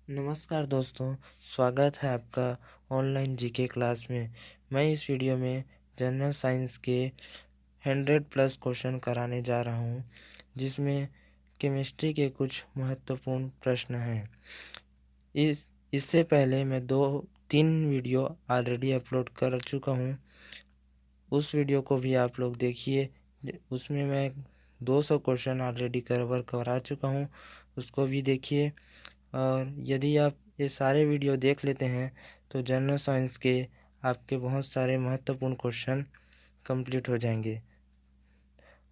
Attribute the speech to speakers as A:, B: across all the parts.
A: नमस्कार दोस्तों, स्वागत है आपका ऑनलाइन जीके क्लास में। मैं इस वीडियो में जनरल साइंस के 100+ क्वेश्चन कराने जा रहा हूं, जिसमें केमिस्ट्री के कुछ महत्वपूर्ण प्रश्न हैं। इससे पहले मैं 2-3 वीडियो ऑलरेडी अपलोड कर चुका हूं। उस वीडियो को भी आप लोग देखिए। उसमें मैं 200 क्वेश्चन ऑलरेडी कवर करा चुका हूं, उसको भी देखिए। और यदि आप ये सारे वीडियो देख लेते हैं तो जनरल साइंस के आपके बहुत सारे महत्वपूर्ण क्वेश्चन कंप्लीट हो जाएंगे।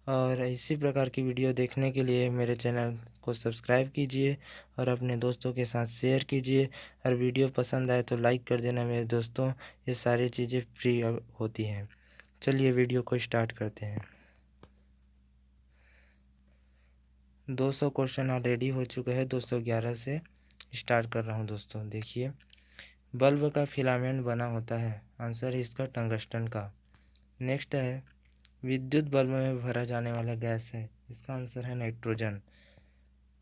A: और इसी प्रकार की वीडियो देखने के लिए मेरे चैनल को सब्सक्राइब कीजिए और अपने दोस्तों के साथ शेयर कीजिए। और वीडियो पसंद आए तो लाइक कर देना मेरे दोस्तों। ये सारी चीज़ें फ्री होती हैं। चलिए वीडियो को स्टार्ट करते हैं। 200 क्वेश्चन ऑलरेडी हो चुका है। 211 से स्टार्ट कर रहा हूँ दोस्तों। देखिए, बल्ब का फिलामेंट बना होता है। आंसर है इसका टंगस्टन का। नेक्स्ट है, विद्युत बल्ब में भरा जाने वाला गैस है। इसका आंसर है नाइट्रोजन।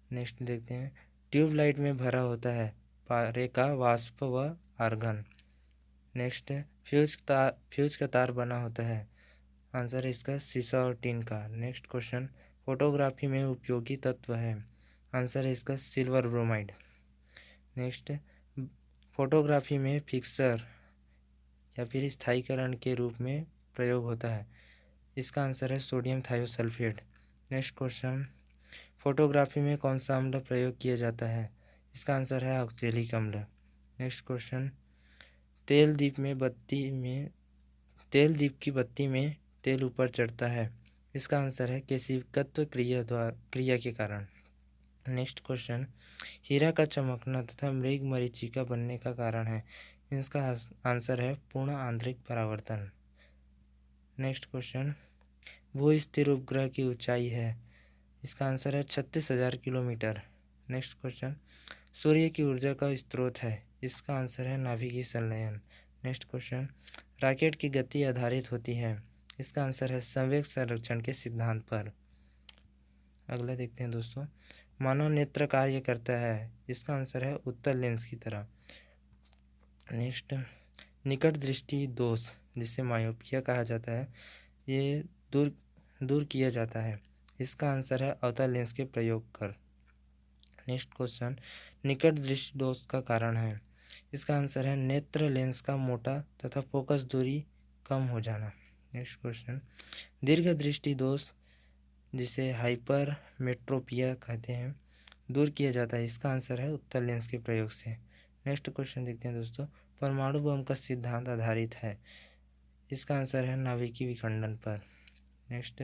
A: नेक्स्ट देखते हैं, ट्यूबलाइट में भरा होता है पारे का वाष्प व आर्गन। नेक्स्ट है, फ्यूज का तार बना होता है। आंसर है इसका सीसा और टिन का। नेक्स्ट क्वेश्चन, फोटोग्राफी में उपयोगी तत्व है। आंसर है इसका सिल्वर ब्रोमाइड। नेक्स्ट, फोटोग्राफी में फिक्सर या फिर स्थायीकरण के रूप में प्रयोग होता है। इसका आंसर है sodium thiosulphate. Next question, photography में कौन सा अम्ल प्रयोग किया जाता है। इसका आंसर है ऑक्जेलिक अम्ल। नेक्स्ट क्वेश्चन, तेल दीप की बत्ती में तेल ऊपर चढ़ता है। इसका आंसर है केशिकत्व क्रिया के कारण। नेक्स्ट क्वेश्चन, हीरा का चमकना तथा मृग मरीचिका बनने का कारण है। इसका आंसर है पूर्ण आंतरिक परावर्तन। नेक्स्ट क्वेश्चन, भू स्थिर उपग्रह की ऊंचाई है। इसका आंसर है 36,000 किलोमीटर। नेक्स्ट क्वेश्चन, सूर्य की ऊर्जा का स्रोत है। इसका आंसर है नाभिकीय संलयन। नेक्स्ट क्वेश्चन, रॉकेट की गति आधारित होती है। इसका आंसर है संवेग संरक्षण के सिद्धांत पर। अगला देखते हैं दोस्तों, मानव नेत्र कार्य करता है। इसका आंसर है उत्तल लेंस की तरह। नेक्स्ट, निकट दृष्टि दोष जिसे मायोपिया कहा जाता है, ये दूर दूर किया जाता है। इसका आंसर है अवतल लेंस के प्रयोग कर। नेक्स्ट क्वेश्चन, निकट दृष्टि दोष का कारण है। इसका आंसर है नेत्र लेंस का मोटा तथा फोकस दूरी कम हो जाना। नेक्स्ट क्वेश्चन, दीर्घ दृष्टि दोष जिसे हाइपर मेट्रोपिया कहते हैं, दूर किया जाता है। इसका आंसर है उत्तल लेंस के प्रयोग से। नेक्स्ट क्वेश्चन देखते हैं दोस्तों, परमाणु बम का सिद्धांत आधारित है। इसका आंसर है नाभिकीय विखंडन पर। नेक्स्ट,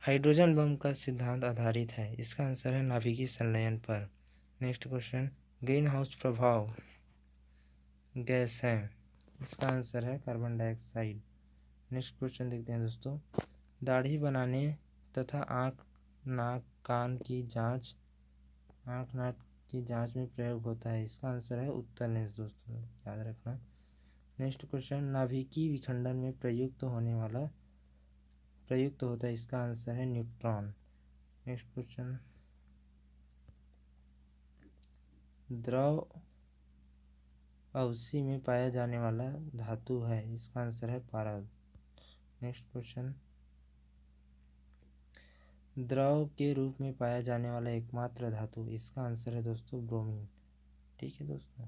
A: हाइड्रोजन बम का सिद्धांत आधारित है। इसका आंसर है नाभिकीय संलयन पर। नेक्स्ट क्वेश्चन, ग्रीन हाउस प्रभाव गैस है। इसका आंसर है कार्बन डाइऑक्साइड। नेक्स्ट क्वेश्चन देखते हैं दोस्तों, दाढ़ी बनाने तथा आँख नाक की जांच में प्रयोग होता है। इसका आंसर है उत्तल लेंस दोस्तों, याद रखना। नेक्स्ट क्वेश्चन, नाभिकीय विखंडन में प्रयुक्त होता है। इसका आंसर है न्यूट्रॉन। नेक्स्ट क्वेश्चन, द्रव अवसी में पाया जाने वाला धातु है। इसका आंसर है पारद। नेक्स्ट क्वेश्चन, द्रव के रूप में पाया जाने वाला एकमात्र धातु। इसका आंसर है दोस्तों ब्रोमीन। ठीक है दोस्तों,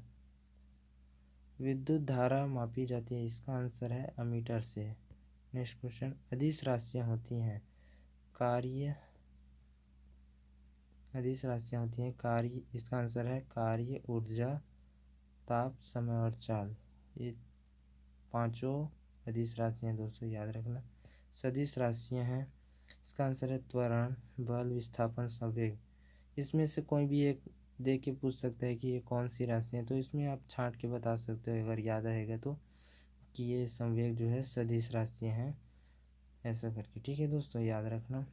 A: विद्युत धारा मापी जाती है। इसका आंसर है अमीटर से। नेक्स्ट क्वेश्चन, अदिश राशियाँ होती हैं कार्य। इसका आंसर है कार्य, ऊर्जा, ताप, समय और चाल। ये पांचों अदिश राशियाँ दोस्तों, याद रखना। सदिश राशियाँ हैं। इसका आंसर है त्वरण, बल, विस्थापन, संवेग। इसमें से कोई भी एक दे के पूछ सकता है कि ये कौन सी राशि है, तो इसमें आप छांट के बता सकते हो अगर याद रहेगा तो, कि ये संवेग जो है सदिश राशियाँ हैं, ऐसा करके। ठीक है दोस्तों, याद रखना।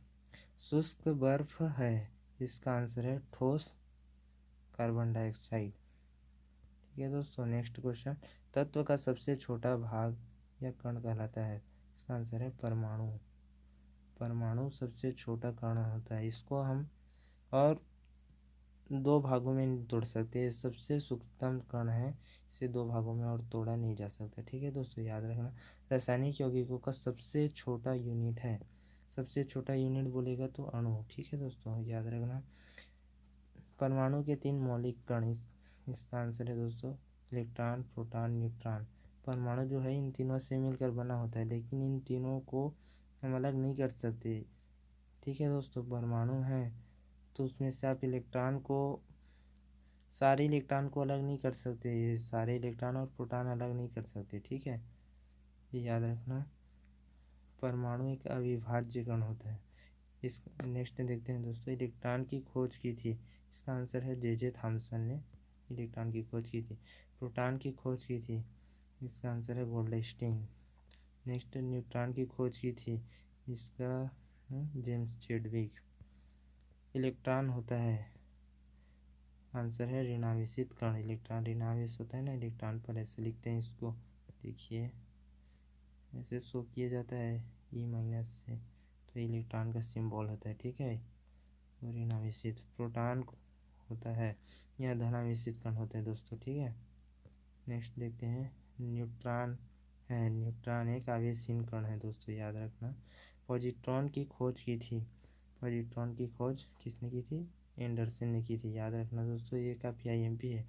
A: शुष्क बर्फ है। इसका आंसर है ठोस कार्बन डाइऑक्साइड। ठीक है दोस्तों, नेक्स्ट क्वेश्चन, तत्व का सबसे छोटा भाग या कण कहलाता है। इसका आंसर है परमाणु। परमाणु सबसे छोटा कण होता है। इसको हम और दो भागों में नहीं तोड़ सकते, ये सबसे सूक्ष्मतम कण है, इसे दो भागों में और तोड़ा नहीं जा सकता। ठीक है दोस्तों, याद रखना। रासायनिक यौगिकों का सबसे छोटा यूनिट है, सबसे छोटा यूनिट बोलेगा तो अणु। ठीक है दोस्तों, याद रखना। परमाणु के तीन मौलिक कण, इसका आंसर है दोस्तों इलेक्ट्रॉन, प्रोटॉन, न्यूट्रॉन। परमाणु जो है इन तीनों से मिलकर बना होता है, लेकिन इन तीनों को हम अलग नहीं कर सकते। ठीक है दोस्तों, परमाणु है तो उसमें से आप इलेक्ट्रॉन को, सारे इलेक्ट्रॉन को अलग नहीं कर सकते, ये सारे इलेक्ट्रॉन और प्रोटॉन अलग नहीं कर सकते। ठीक है, ये याद रखना। परमाणु एक अविभाज्य कण होता है। इस नेक्स्ट देखते हैं दोस्तों, इलेक्ट्रॉन की खोज की थी, इसका आंसर है जे थॉमसन ने इलेक्ट्रॉन की खोज की थी। प्रोटॉन की खोज की थी, इसका आंसर है गोल्डस्टीन। नेक्स्ट, न्यूट्रॉन की खोज की थी, इसका जेम्स चैडविक। इलेक्ट्रॉन होता है, आंसर है ऋणावेशित कण। इलेक्ट्रॉन ऋणावेश होता है ना इलेक्ट्रॉन पर, ऐसे लिखते हैं इसको, देखिए ऐसे शो किया जाता है ई माइनस से, तो इलेक्ट्रॉन का सिंबल होता है। ठीक है, ऋणावेशित। प्रोटॉन होता है, यह धनावेशित कण होता है दोस्तों। ठीक है, नेक्स्ट देखते हैं, न्यूट्रॉन है, न्यूट्रॉन एक आवेशहीन कण है दोस्तों, याद रखना। पॉजिट्रॉन की खोज की थी, पॉजिट्रॉन की खोज किसने की थी? एंडरसन ने की थी, याद रखना दोस्तों, ये काफ़ी आईएमपी है।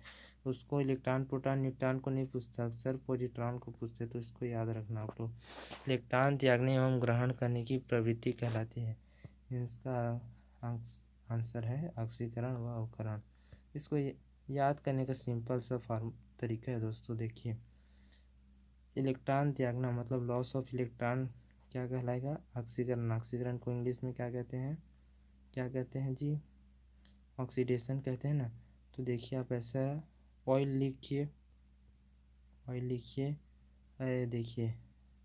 A: उसको इलेक्ट्रॉन, प्रोटॉन, न्यूट्रॉन को नहीं पूछता, अक्सर पॉजिट्रॉन को पूछते, तो इसको याद रखना आप लोग। इलेक्ट्रॉन त्यागने एवं ग्रहण करने की प्रवृत्ति कहलाती है, इसका आंसर है ऑक्सीकरण व अवकरण। इसको याद करने का सिंपल सा तरीका है दोस्तों, देखिए इलेक्ट्रॉन त्यागना मतलब लॉस ऑफ इलेक्ट्रॉन क्या कहलाएगा? ऑक्सीकरण। ऑक्सीकरण को इंग्लिश में क्या कहते हैं? क्या कहते हैं जी? ऑक्सीडेशन कहते हैं ना। तो देखिए आप ऐसा ऑयल लिखिए, ऑयल लिखिए, देखिए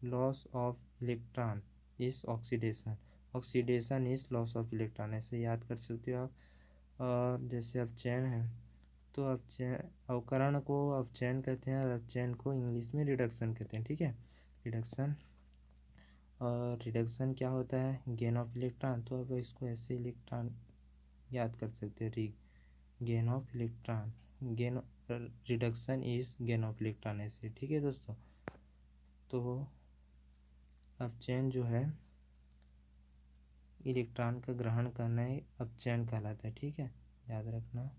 A: loss of electron is oxidation, oxidation is loss of electron, ऐसे याद कर सकते हो आप। और जैसे अपचयन है, तो अपचयन, अवकरण को अपचयन कहते हैं, और अपचयन को इंग्लिश में रिडक्शन कहते हैं। ठीक है, रिडक्शन। और रिडक्शन क्या होता है? Gain of electron. तो अब इसको ऐसे इलेक्ट्रॉन याद कर सकते हैं, gain of electron, gain, reduction is gain of electron, ऐसे। ठीक है दोस्तों, तो अपचयन जो है इलेक्ट्रॉन का ग्रहण करना है, अपचयन कहलाता है। ठीक है, याद रखना।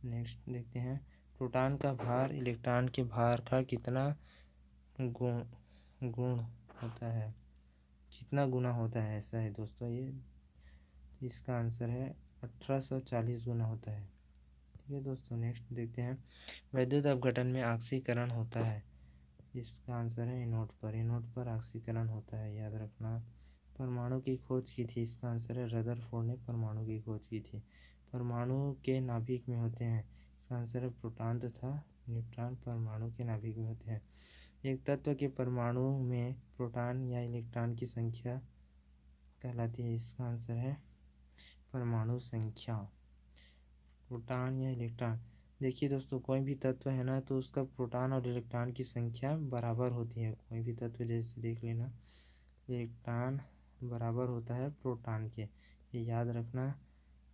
A: नेक्स्ट देखते हैं, प्रोटॉन का भार इलेक्ट्रॉन के भार का कितना गुण गुण होता है, कितना गुना होता है, ऐसा है दोस्तों ये। इसका आंसर है 1840 गुना होता है। ठीक है दोस्तों, नेक्स्ट देखते हैं, विद्युत अपघटन में ऑक्सीकरण होता है, इसका आंसर है एनोड पर, एनोड पर ऑक्सीकरण होता है, याद रखना। परमाणु की खोज की थी, इसका आंसर है रदरफोर्ड ने परमाणु की खोज की थी। परमाणु के नाभिक में होते हैं, इसका आंसर है प्रोटॉन तथा न्यूट्रॉन परमाणु के नाभिक में होते हैं। एक तत्व के परमाणु में प्रोटॉन या इलेक्ट्रॉन की संख्या कहलाती है, इसका आंसर है परमाणु संख्या। प्रोटॉन या इलेक्ट्रॉन, देखिए दोस्तों कोई भी तत्व है ना, तो उसका प्रोटॉन और इलेक्ट्रॉन की संख्या बराबर होती है। कोई भी तत्व जैसे देख लेना, इलेक्ट्रॉन बराबर होता है प्रोटॉन के, ये याद रखना।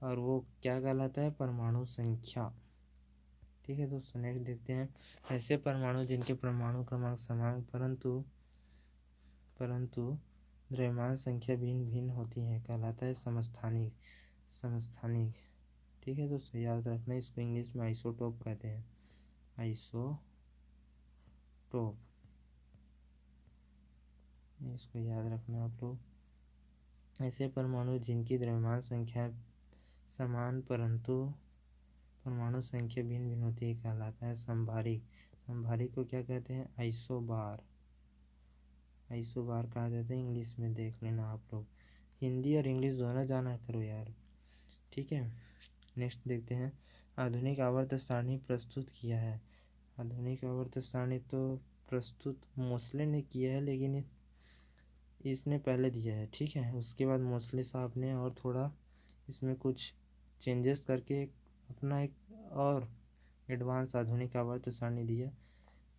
A: और वो क्या कहलाता है? परमाणु संख्या। ठीक है दोस्तों, नेक्स्ट देखते हैं, ऐसे परमाणु जिनके परमाणु क्रमांक समान परंतु परंतु द्रव्यमान संख्या भिन्न भिन्न होती है कहलाता है समस्थानिक, समस्थानिक। ठीक है दोस्तों, याद रखना, इसको इंग्लिश में आइसोटोप कहते हैं, आइसोटोप, इसको याद रखना आप लोग। ऐसे परमाणु जिनकी द्रव्यमान संख्या समान परंतु परमाणु संख्या भिन्न भिन्न होती है कहलाता है संभारिक। संभारिक को क्या कहते हैं? आइसोबार, आइसोबार कहा जाता है, इंग्लिश में देख लेना आप लोग। हिंदी और इंग्लिश दोनों जाना करो यार। ठीक है, नेक्स्ट देखते हैं, आधुनिक आवर्त सारणी प्रस्तुत किया है। आधुनिक आवर्त सारणी तो प्रस्तुत मोसले ने किया है, लेकिन इसने पहले दिया है। ठीक है, उसके बाद मोसले साहब ने और थोड़ा इसमें कुछ चेंजेस करके अपना एक और एडवांस आधुनिक आवर्त सारणी दिया।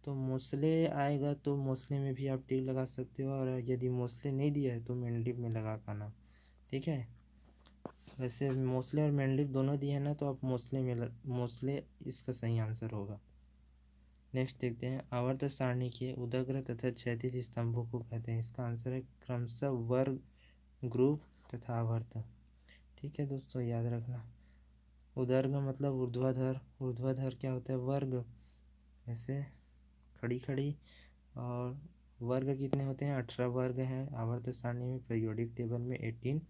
A: तो मोसले आएगा तो मोसले में भी आप टिक लगा सकते हो, और यदि मोसले नहीं दिया है तो मेंडिव में लगा पाना। ठीक है, वैसे मोस्ले और मेंडलिव दोनों दिए हैं ना, तो आप मोस्ले इसका सही आंसर होगा। नेक्स्ट देखते हैं, आवर्त सारणी के उदग्र तथा क्षैतिज स्तंभों को कहते हैं। इसका आंसर है क्रमशः वर्ग, ग्रुप तथा आवर्त। ठीक है दोस्तों, याद रखना। उदर्घ मतलब ऊर्ध्वाधर, ऊर्ध्वाधर क्या होता है? वर्ग, ऐसे खड़ी खड़ी। और वर्ग कितने होते हैं? 18 वर्ग हैं आवर्त सारणी में। पीरियोडिक टेबल में 18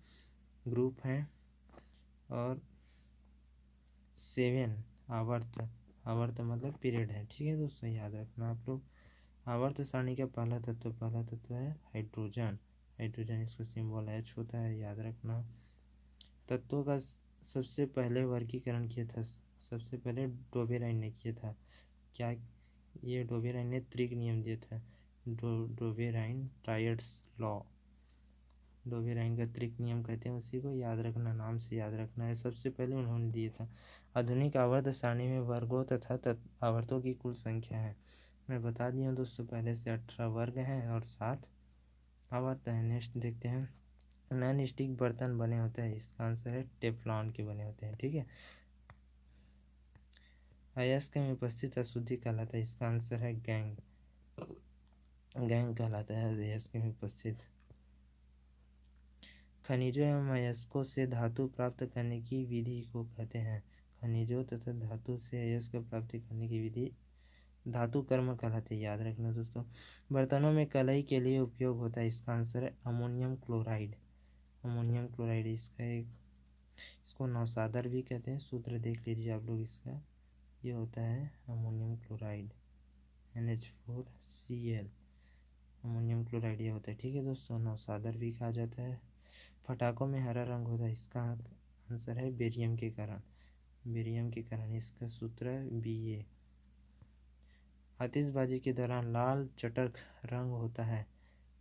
A: ग्रुप हैं और 7 आवर्त, आवर्त मतलब पीरियड है। ठीक है दोस्तों, याद रखना आप लोग। आवर्त सारणी का पहला तत्व है हाइड्रोजन। हाइड्रोजन इसका सिंबल H होता है, याद रखना। तत्वों का सबसे पहले वर्गीकरण किया था, सबसे पहले डोबेराइन ने किया था। क्या? ये डोबेराइन ने त्रिक नियम दिया था, डोबेराइन ट्रायड्स लॉ। डोबेराइन का त्रिक नियम कहते हैं उसी को, याद रखना, नाम से याद रखना है। सबसे पहले उन्होंने दिया था। आधुनिक आवर्त सारणी में वर्गों तथा आवर्तों की कुल संख्या है, मैं बता दिया हूँ दोस्तों पहले से। 18 वर्ग हैं और 7 आवर्त है। नेक्स्ट देखते हैं, नॉन स्टिक बर्तन बने होते हैं। इसका आंसर है टेफ्लॉन के बने होते हैं। ठीक है। अयस्क में उपस्थित अशुद्धि कहलाता है। इसका आंसर है गैंग, गैंग कहलाता है अयस्क में उपस्थित। खनिजों एवं अयस्कों से धातु प्राप्त करने की विधि को कहते हैं। खनिजों तथा धातु से अयस्क प्राप्ति करने की विधि धातु कर्म कहलाती है, याद रखना दोस्तों। बर्तनों में कलई के लिए उपयोग होता है। इसका आंसर है अमोनियम क्लोराइड। अमोनियम क्लोराइड इसका एक, इसको नौसादर भी कहते हैं। सूत्र देख लीजिए आप लोग इसका, ये होता है ammonium chloride, NH4Cl। Ammonium chloride ये होता है। ठीक है दोस्तों, नौसादर भी कहा जाता है। पटाखों में हरा रंग होता है। इसका आंसर है बेरियम के कारण, बेरियम के कारण। इसका सूत्र है Ba। आतिशबाजी के दौरान लाल चटक रंग होता है।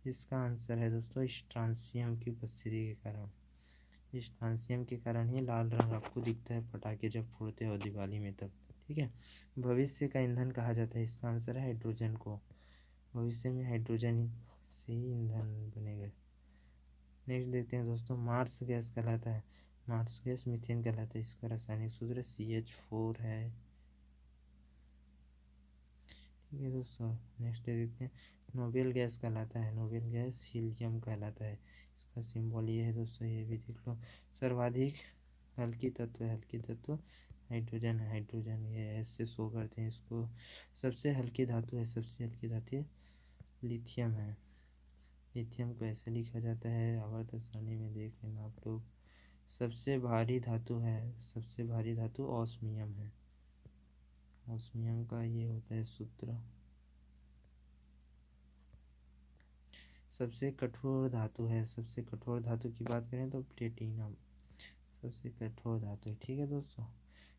A: इसका आंसर है दोस्तों स्ट्रांसियम की उपस्थिति के कारण। स्ट्रांसियम के कारण ही लाल रंग आपको दिखता है पटाखे जब फोड़ते हो दिवाली में तब। ठीक है। भविष्य का ईंधन कहा जाता है। इसका आंसर है हाइड्रोजन को। भविष्य में हाइड्रोजन से ही ईंधन बनेगा। नेक्स्ट देखते हैं दोस्तों, मार्स गैस कहलाता है। मार्स गैस मीथेन कहलाता है। इसका रासायनिक सूत्र CH4 है। ठीक है दोस्तों, नेक्स्ट देखते हैं, नोबेल गैस कहलाता है। नोबेल गैस हीलियम कहलाता है। इसका सिंबल ये है दोस्तों, ये भी देख लो। सर्वाधिक हल्की तत्व है, हल्की तत्व हाइड्रोजन है। हाइड्रोजन ये ऐसे शो करते हैं इसको। सबसे हल्की धातु है, सबसे हल्की धातु लिथियम है। लिथियम को ऐसे लिखा जाता है, आवर्त सारणी में देख लेना आप लोग। सबसे भारी धातु है, सबसे भारी धातु ऑस्मियम है। ऑस्मियम का ये होता है सूत्र। सबसे कठोर धातु है, सबसे कठोर धातु की बात करें तो प्लेटिनम सबसे कठोर धातु है। ठीक है दोस्तों।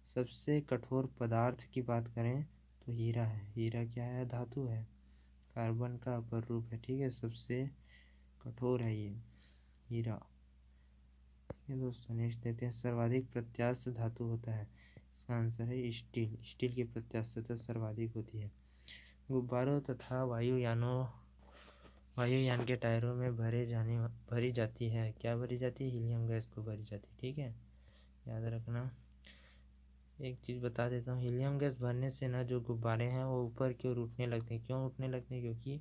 A: सबसे कठोर पदार्थ की बात करें तो हीरा है। हीरा क्या है? धातु है, कार्बन का अपर रूप है। ठीक है, सबसे कठोर है ये हीरा। ठीक है दोस्तों, नेक्स्ट देते हैं, सर्वाधिक प्रत्यास्थ धातु होता है। इसका आंसर है स्टील। स्टील की प्रत्यास्थता सर्वाधिक होती है। गुब्बारों तथा वायुयान के टायरों में भरी जाती है। क्या भरी जाती है? हीलियम गैस को भरी जाती है। ठीक है, याद रखना। एक चीज़ बता देता हूँ, हीलियम गैस भरने से ना जो गुब्बारे हैं वो ऊपर की ओर उठने लगते हैं। क्यों उठने लगते हैं? क्योंकि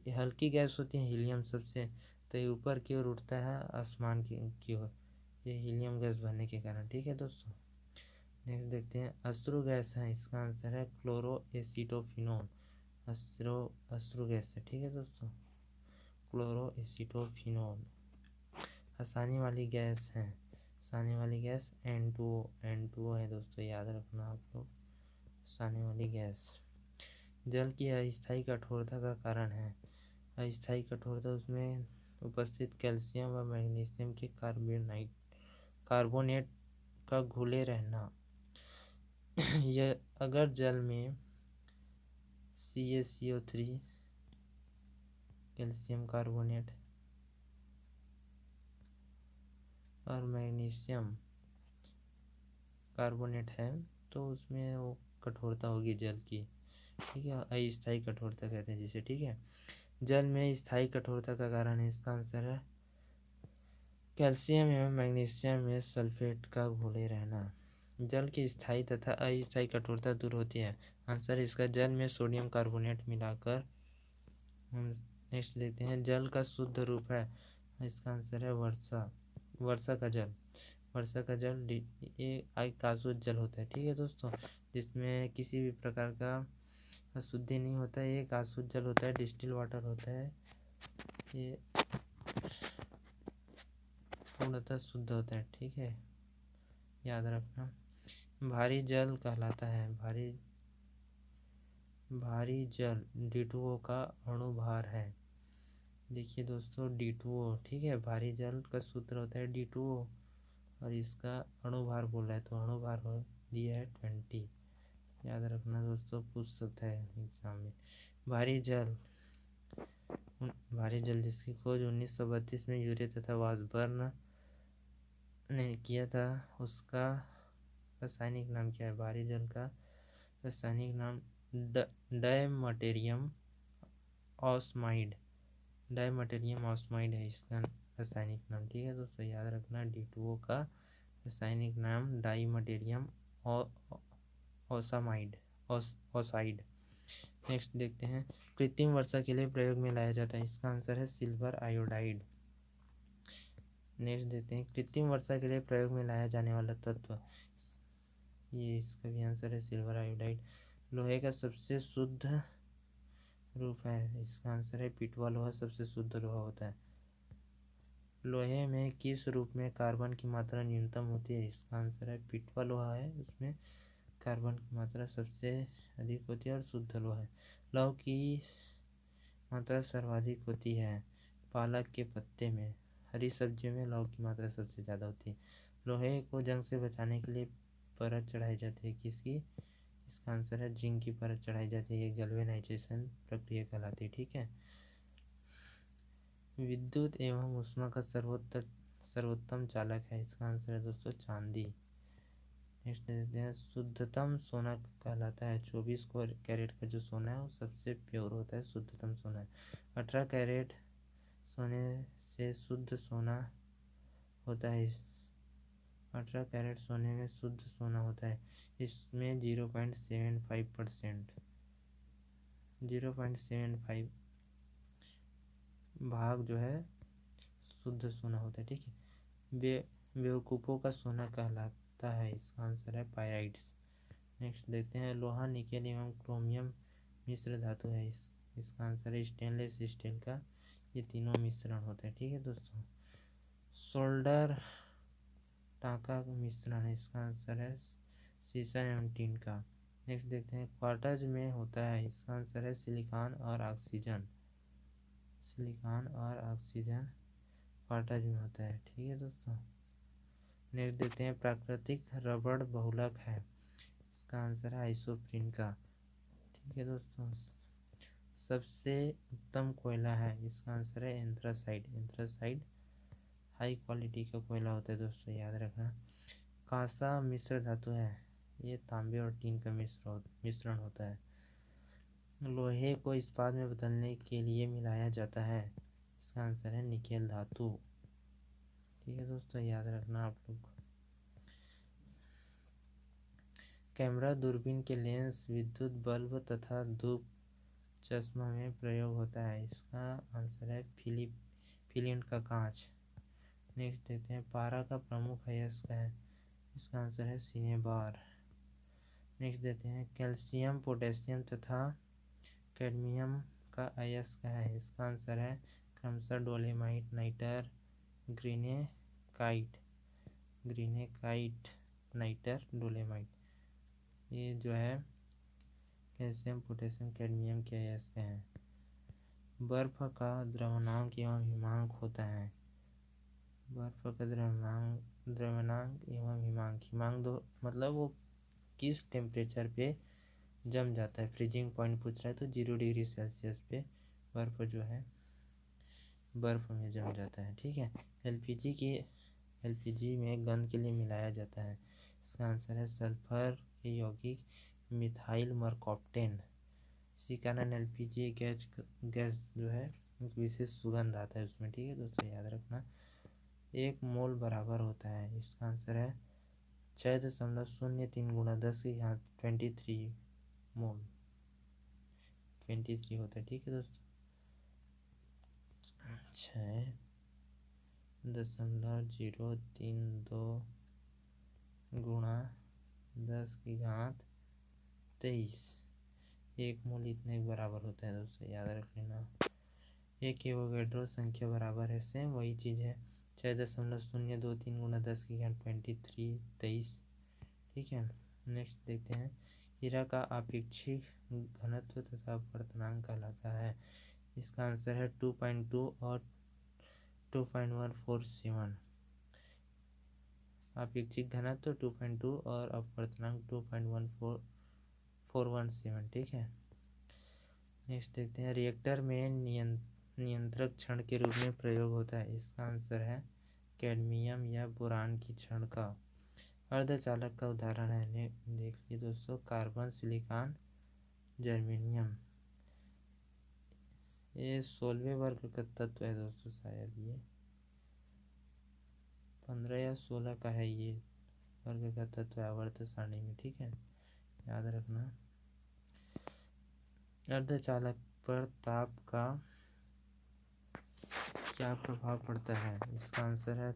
A: ये हल्की गैस होती है हीलियम सबसे, तो ये ऊपर की ओर उठता है आसमान की ओर, ये हीलियम गैस भरने के कारण। ठीक है दोस्तों, नेक्स्ट देखते हैं, अश्रु गैस है। इसका आंसर है क्लोरोएसिटोफिनोन। अश्रु गैस है। ठीक है दोस्तों, क्लोरोएसिटोफिनोन। हंसाने वाली गैस है, हंसाने वाली गैस N2O है दोस्तों, याद रखना आप लोग। हंसाने वाली गैस जल की अस्थायी कठोरता का कारण है। अस्थायी कठोरता, उसमें उपस्थित कैल्शियम व मैग्नीशियम के कार्बोनेट का घुले रहना। यह अगर जल में CaCO3 कैल्शियम कार्बोनेट और मैग्नीशियम कार्बोनेट है तो उसमें वो कठोरता होगी जल की। ठीक है, अस्थायी कठोरता कहते हैं जिसे। ठीक है, जल में स्थायी कठोरता का कारण है। इसका आंसर है कैल्शियम एवं मैग्नीशियम में सल्फेट का घोले रहना। जल की स्थायी तथा अस्थायी कठोरता दूर होती है। आंसर इसका जल में सोडियम कार्बोनेट मिलाकर। हम नेक्स्ट देखते हैं, जल का शुद्ध रूप है। इसका आंसर है वर्षा। वर्षा का जल। वर्षा का जल ये एक अशुद्ध जल होता है। ठीक है दोस्तों, जिसमें किसी भी प्रकार का अशुद्धि नहीं होता है। ये एक अशुद्ध जल होता है, डिस्टिल वाटर होता है। ये पूर्णतः शुद्ध होता है। ठीक है, याद रखना। भारी जल कहलाता है। भारी जल D2O का अणुभार है। देखिए दोस्तों, D2O, ठीक है, भारी जल का सूत्र होता है D2O और इसका अणुभार बोल रहा है तो अणुभार हो दिया है 20। याद रखना दोस्तों, पूछ सकता है एग्जाम में। भारी जल जिसकी खोज 1932 में यूरे तथा वासबर्न ने किया था, उसका रासायनिक नाम क्या है? भारी जल का रासायनिक नाम डायमटेरियम ऑस्माइड। डायमटेरियम ऑस्माइड है इसका रासायनिक नाम। ठीक है दोस्तों, याद रखना D2O का रासायनिक नाम डाइमटेरियम ऑसामाइड ऑसाइड। नेक्स्ट देखते हैं, कृत्रिम वर्षा के लिए प्रयोग में लाया जाता है। इसका आंसर है सिल्वर आयोडाइड। नेक्स्ट देखते हैं, कृत्रिम वर्षा के लिए प्रयोग में लाया जाने वाला तत्व। ये इसका भी आंसर है सिल्वर आयोडाइड। लोहे का सबसे शुद्ध रूप है। इसका आंसर है पिटवा लोहा सबसे शुद्ध लोहा होता है। लोहे में किस रूप में कार्बन की मात्रा न्यूनतम होती है? इसका आंसर है पिटवा लोहा है, उसमें कार्बन की मात्रा सबसे अधिक होती है और शुद्ध लोहा है। लौह की मात्रा सर्वाधिक होती है पालक के पत्ते में। हरी सब्जियों में लौह की मात्रा सबसे ज़्यादा होती है। लोहे को जंग से बचाने के लिए परत चढ़ाई जाती है, किसकी? इसका आंसर है जिंक की परत चढ़ाई जाती है। ये गैल्वेनाइजेशन प्रक्रिया कहलाती है। ठीक है, विद्युत एवं ऊष्मा का सर्वोत्तम चालक है। इसका आंसर है दोस्तों चांदी। नेक्स्ट देखते हैं, शुद्धतम सोना कहलाता है। 24 कैरेट का जो सोना है वो सबसे प्योर होता है, शुद्धतम सोना है। 18 कैरेट सोने से शुद्ध सोना होता है। 18 कैरेट सोने में शुद्ध सोना होता है, इसमें 0.75% 0.75 भाग जो है शुद्ध सोना होता है। ठीक है, बेवकूफ़ों का सोना कहलाता है। इसका आंसर है पायराइट्स। नेक्स्ट देखते हैं, लोहा निकेल एवं क्रोमियम मिश्र धातु है। इसका आंसर है स्टेनलेस स्टील का ये तीनों मिश्रण होता है। ठीक है दोस्तों, सोल्डर टाका मिश्रण है। इसका आंसर है सीसा एवं टीन का। नेक्स्ट देखते हैं, क्वार्टज में होता है। इसका आंसर है सिलिकॉन और ऑक्सीजन। सिलिकॉन और ऑक्सीजन क्वार्टज में होता है। ठीक है दोस्तों, नेक्स्ट देखते हैं, प्राकृतिक रबड़ बहुलक है। इसका आंसर है आइसोप्रीन का। ठीक है दोस्तों, सबसे उत्तम कोयला है। इसका आंसर है एंथ्रासाइट। एंथ्रासाइट हाई क्वालिटी का कोयला होता है दोस्तों, याद रखना। कांसा मिश्र धातु है। ये तांबे और टीन का मिश्रण होता है। लोहे को इस्पात में बदलने के लिए मिलाया जाता है। इसका आंसर है निकेल धातु। ठीक है दोस्तों, याद रखना आप लोग। कैमरा दूरबीन के लेंस, विद्युत बल्ब तथा धूप चश्मा में प्रयोग होता है। इसका आंसर है फिलिंट का कांच। नेक्स्ट देखते हैं, पारा का प्रमुख अयस्क है। इसका आंसर है सिनेबार। नेक्स्ट देते हैं, कैल्शियम पोटेशियम तथा कैडमियम का अयस्क है। इसका आंसर है क्रमशः डोलेमाइट, नाइटर, ग्रीनेकाइट नाइटर, डोलेमाइट। ये जो है कैल्शियम पोटेशियम कैडमियम के अयस्क हैं। बर्फ का द्रवणांक एवं हिमांक होता है। बर्फ का द्रवणांक एवं हिमांक दो मतलब वो किस टेम्परेचर पे जम जाता है। फ्रीजिंग पॉइंट पूछ रहा है तो 0 डिग्री सेल्सियस पे बर्फ जो है बर्फ में जम जाता है। ठीक है, एलपीजी में गंध के लिए मिलाया जाता है। इसका आंसर है सल्फर के यौगिक मिथाइल मरकॉप्टेन। इसी कारण एलपीजी गैस जो है विशेष सुगंध आता है उसमें। ठीक है दोस्तों, याद रखना। 1 मोल बराबर होता है। इसका आंसर है 6.03 गुणा 10⁻23 मोल 23 होता है। ठीक है दोस्तों, 6.032 गुणा 10⁻23 1 मोल इतने के बराबर होता है दोस्तों, याद रख लेना। एक एवोगैड्रो संख्या बराबर है, सेम वही चीज़ है, 6.023 गुणा 10⁻23 ठीक है। नेक्स्ट देखते हैं, हीरा का आपेक्षिक घनत्व तथा अपवर्तनांक कहलाता है। इसका आंसर है 2.2 और 2.147। आपेक्षिक घनत्व 2.2 और अपवर्तनांक 2.147। ठीक है। नेक्स्ट देखते हैं, रिएक्टर में नियंत्रक क्षण के रूप में प्रयोग होता है। इसका आंसर है कैडमियम या बोरान की क्षण का। अर्धचालक का उदाहरण है, देखिए दोस्तों, कार्बन, सिलिकॉन, जर्मेनियम। ये 16वें वर्ग का तत्व है दोस्तों, शायद ये 15 या 16 का है, ये वर्ग का तत्व आवर्त सारणी में। ठीक है, याद रखना। अर्धचालक पर ताप का क्या प्रभाव पड़ता है? इसका आंसर है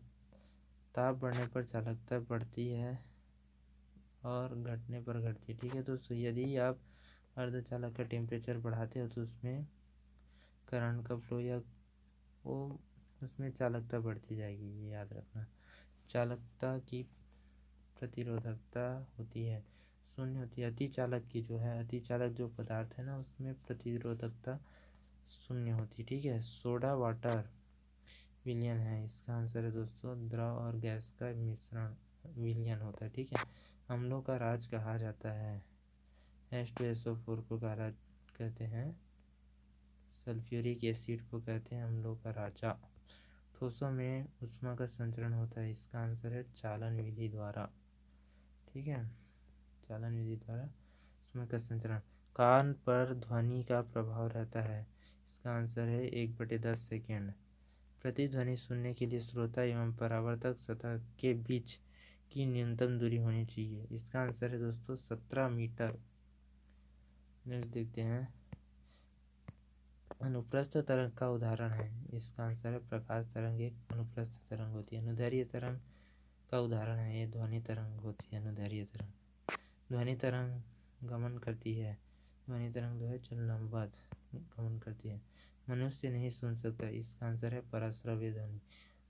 A: ताप बढ़ने पर चालकता बढ़ती है और घटने पर घटती है। ठीक है दोस्तों, यदि आप अर्धचालक का टेम्परेचर बढ़ाते हो तो उसमें करंट का फ्लो या वो उसमें चालकता बढ़ती जाएगी, ये याद रखना। चालकता की प्रतिरोधकता होती है शून्य होती है। अतिचालक की जो है, अतिचालक जो पदार्थ है ना, उसमें प्रतिरोधकता शून्य होती है। ठीक है, सोडा वाटर विलयन है। इसका आंसर है दोस्तों द्रव और गैस का मिश्रण विलयन होता है। ठीक है, अम्लों का राज कहा जाता है, H2SO4 को कहते हैं, सल्फ्यूरिक एसिड को कहते हैं अम्लों का राजा। ठोसों में ऊष्मा का संचरण होता है। इसका आंसर है चालन विधि द्वारा। ठीक है, चालन विधि द्वारा ऊष्मा का संचरण। कान पर ध्वनि का प्रभाव रहता है। इसका आंसर है 1/10 सेकेंड। प्रतिध्वनि सुनने के लिए श्रोता एवं परावर्तक सतह के बीच की न्यूनतम दूरी होनी चाहिए। इसका आंसर है दोस्तों 17 मीटर। नेक्स्ट देखते हैं, अनुप्रस्थ तरंग का उदाहरण है। इसका आंसर है प्रकाश तरंग एक अनुप्रस्थ तरंग होती है। अनुदैर्घ्य तरंग का उदाहरण है, ये ध्वनि तरंग होती है। अनुदैर्घ्य तरंग, ध्वनि तरंग गमन करती है, ध्वनि तरंग जो है लंबवत गमन करती है। मनुष्य नहीं सुन सकता। इसका आंसर है पराश्रव्य ध्वनि।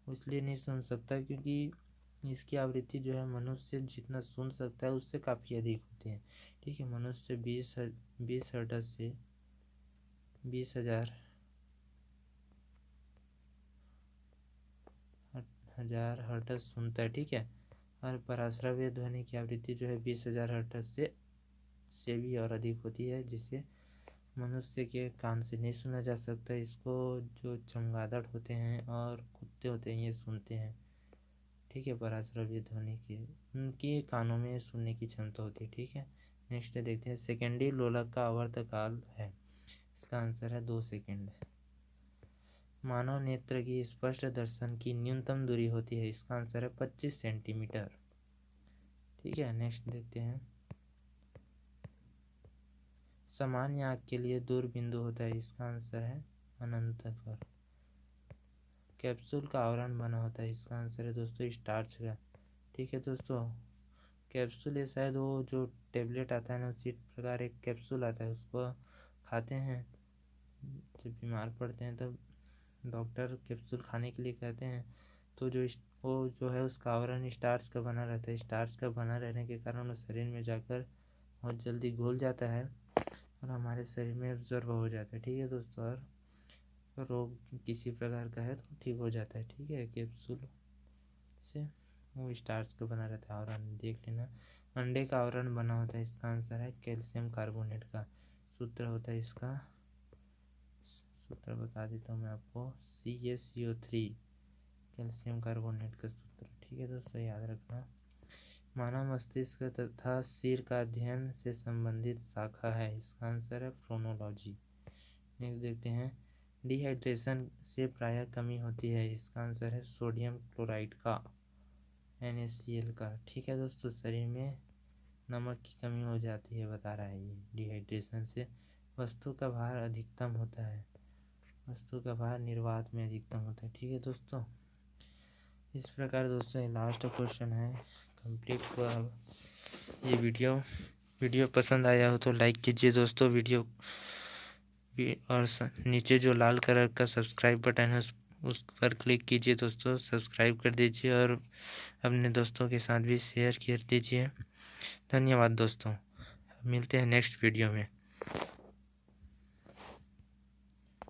A: इसलिए नहीं सुन सकता क्योंकि इसकी आवृत्ति जो है मनुष्य जितना सुन सकता है उससे काफ़ी अधिक होती है। ठीक है, मनुष्य 20 हर्ट्ज से 20,000 हर्ट्ज सुनता है। ठीक है, और पराश्रव्य ध्वनि की आवृत्ति जो है 20,000 हर्ट्ज से भी और अधिक होती है, जिसे मनुष्य के कान से नहीं सुना जा सकता। इसको जो चमगादड़ होते हैं और कुत्ते होते हैं ये सुनते हैं। ठीक है, पराश्रव्य ध्वनि की उनके कानों में सुनने की क्षमता होती है। ठीक है, नेक्स्ट देखते हैं, सेकेंडरी लोलक का आवर्तकाल है। इसका आंसर है 2 सेकेंड। मानव नेत्र की स्पष्ट दर्शन की न्यूनतम दूरी होती है। इसका आंसर है 25 सेंटीमीटर। ठीक है, नेक्स्ट देखते हैं, सामान्य आँख के लिए दूर बिंदु होता है। इसका आंसर है अनंत पर। कैप्सूल का आवरण बना होता है। इसका आंसर है दोस्तों स्टार्च का। ठीक है दोस्तों, कैप्सूल ये शायद वो जो टेबलेट आता है ना, उसी प्रकार एक कैप्सूल आता है, उसको खाते हैं जब बीमार पड़ते हैं तब डॉक्टर कैप्सूल खाने के लिए कहते हैं। तो वो जो है उसका आवरण स्टार्च का बना रहता है। स्टार्च का बना रहने के कारण वो शरीर में जाकर बहुत जल्दी घुल जाता है और हमारे शरीर में ऑब्जर्व हो जाता है। ठीक है दोस्तों, और रोग किसी प्रकार का है तो ठीक हो जाता है। ठीक है, कैप्सूल से वो स्टार्च का बना रहता है। आवरण देख लेना, अंडे का आवरण बना होता है। इसका आंसर है कैल्शियम कार्बोनेट का। सूत्र होता है इसका, सूत्र बता देता हूँ मैं आपको, CaCO3 कैल्शियम कार्बोनेट का सूत्र। ठीक है दोस्तों, याद रखना। मानव मस्तिष्क तथा सिर का अध्ययन से संबंधित शाखा है। इसका आंसर है फ्रोनोलॉजी। नेक्स्ट देखते हैं, डिहाइड्रेशन से प्रायः कमी होती है, इसका आंसर है सोडियम क्लोराइड का, NaCl का। ठीक है दोस्तों, शरीर में नमक की कमी हो जाती है, बता रहा है ये डिहाइड्रेशन से। वस्तु का भार अधिकतम होता है, वस्तु का भार निर्वात में अधिकतम होता है। ठीक है दोस्तों, इस प्रकार दोस्तों ये लास्ट क्वेश्चन है, कंप्लीट हुआ। ये वीडियो पसंद आया हो तो लाइक कीजिए दोस्तों वीडियो और नीचे जो लाल कलर का सब्सक्राइब बटन है उस पर क्लिक कीजिए दोस्तों, सब्सक्राइब कर दीजिए और अपने दोस्तों के साथ भी शेयर कर दीजिए। धन्यवाद दोस्तों, मिलते हैं नेक्स्ट वीडियो में।